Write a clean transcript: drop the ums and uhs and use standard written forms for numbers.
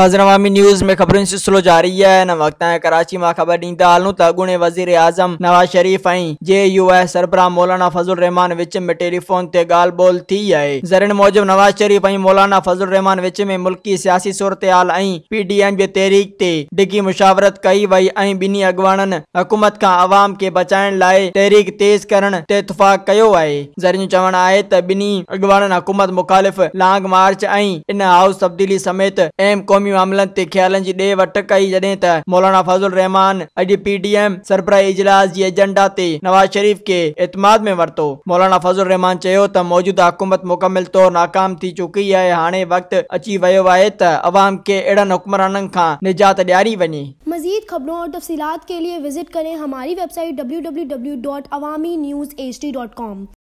नाज़रीन, अवामी न्यूज़ में खबरुनि सिलसिलो जारी है। न वक्त कराची में खबर ॾींदा हलूं त अॻूणे वज़ीर आज़म नवाज शरीफ ऐं JUI सरबराह मौलाना फज़लुर रहमान विच में टेलीफोन ते ॻाल्हि ॿोल थी आहे। ज़रियनि मूजिब नवाज शरीफ ऐं मौलाना फज़लुर रहमान विच में मुल्की सियासी सूरतहाल ऐं PDM जे तहरीक ते डिघी मुशावरत कई वई ऐं ॿिन्ही अॻवाननि हुकूमत खां अवाम खे बचाइण लाइ तहरीक तेज़ करण ते इत्तफ़ाक़ कयो आहे। ज़रियनि जो चवणु आहे त ॿिन्ही अॻवाननि हुकूमत मुखालिफ़ लॉन्ग मार्च ऐं इन हाउस तब्दीली समेत अहम क़ौमी मामलनि ते ख्यालनि जी ॾे वठ कई, जॾहिं त मौलाना फज़लुर रहमान अॼु PDM सरबराही इजलास जी एजेंडा ते नवाज शरीफ के एतमाद में वरतो। मौलाना फज़लुर रहमान चयो त मौजूदा हुकूमत मुकमिल तौर नाकाम थी चुकी है। हाणे वक्त अची वियो आहे त अवाम के अहिड़नि हुक्मराननि खां निजात ॾियारी वञे। मज़ीद खबरों और तफसीलात के लिए विजिट करें हमारी वेबसाइट www.awamiNewsHD.com।